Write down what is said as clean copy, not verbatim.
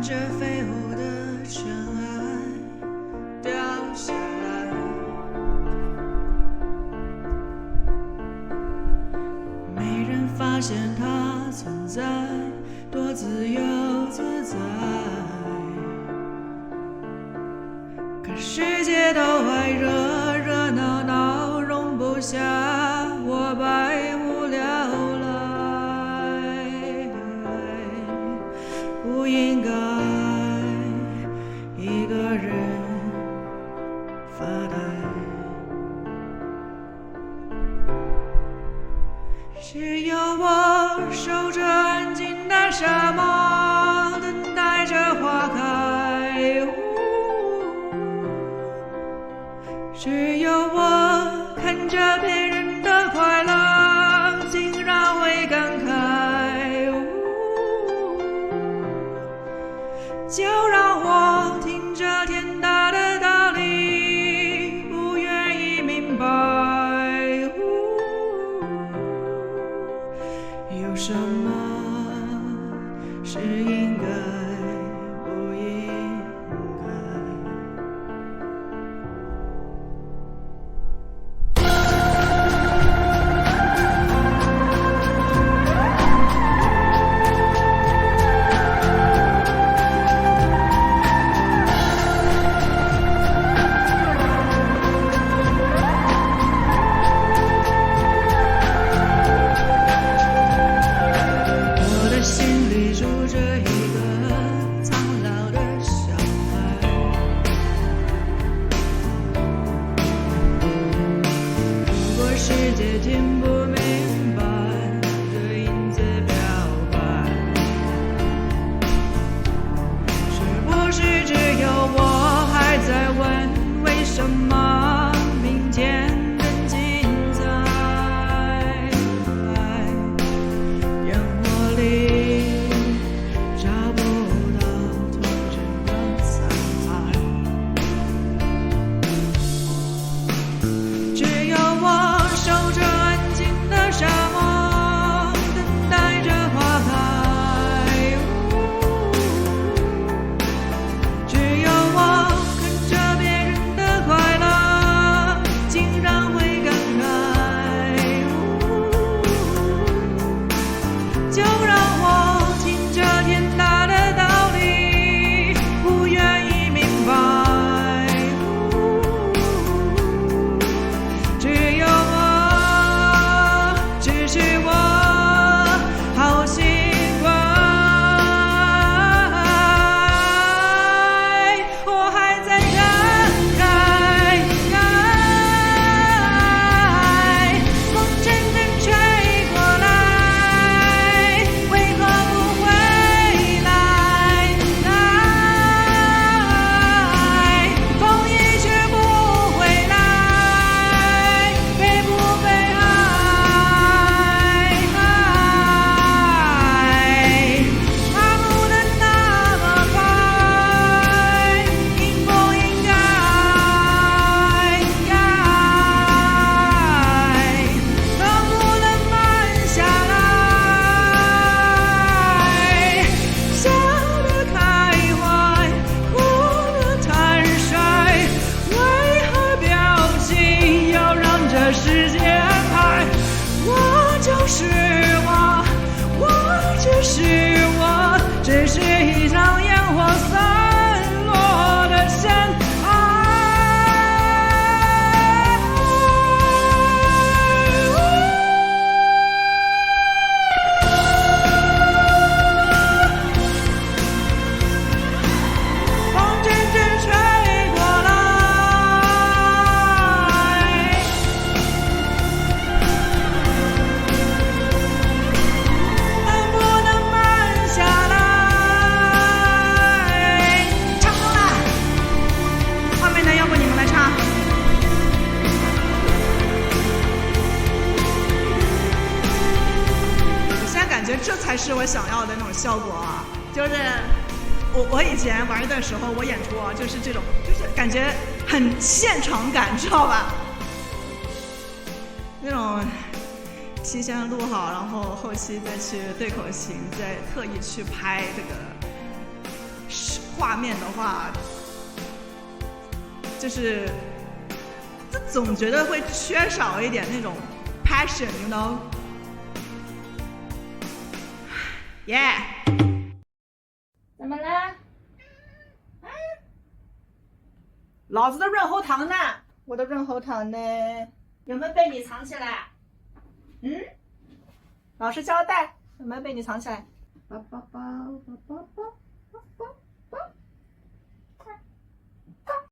着飞舞的尘埃掉下来，没人发现它存在，多自由自在。可世界都还热热闹闹，容不下我百无聊赖。不应该一个人发呆，只有我守着安静的沙漠，等待着花开。只有我看着别人的快乐，竟然会感慨。就让我听着天大的道理，不愿意明白。有什么是应该不应该？我的心里住着一个苍老的小孩，如果世界听不明白这影子表白，是不是只有我还在问为什么明天更精彩？烟火里找不到童真的彩，只有我守着安静的沙漠，等待着花开。只有我看着别人的快乐，竟然会感慨。就让我听着天大的道理，不愿意明白。只有我，只是我，好习惯。我还在等待，风阵阵吹过来，为何不回来？风一直不回来，悲不悲哀？它不能那么快，应不应该？能不能慢下来？笑得开怀，哭得坦率，为何表情要让这世界安排？我就是我，我只是我，只是一场烟火散落的尘埃。风阵阵吹过来，能不能慢下来？唱够了，后面的要不你们来唱。我现在感觉这才是我想要的那种效果啊，就是我以前玩的时候，我演出啊，就是这种，就是感觉很现场感，知道吧？那种提前录好，然后后期再去对口型，再特意去拍这个画面的话，就是总觉得会缺少一点那种 passion，you know？ Yeah。怎么了？老子的润喉糖呢？我的润喉糖呢？有没有被你藏起来？老实交代，有没有被你藏起来？宝宝宝宝宝宝。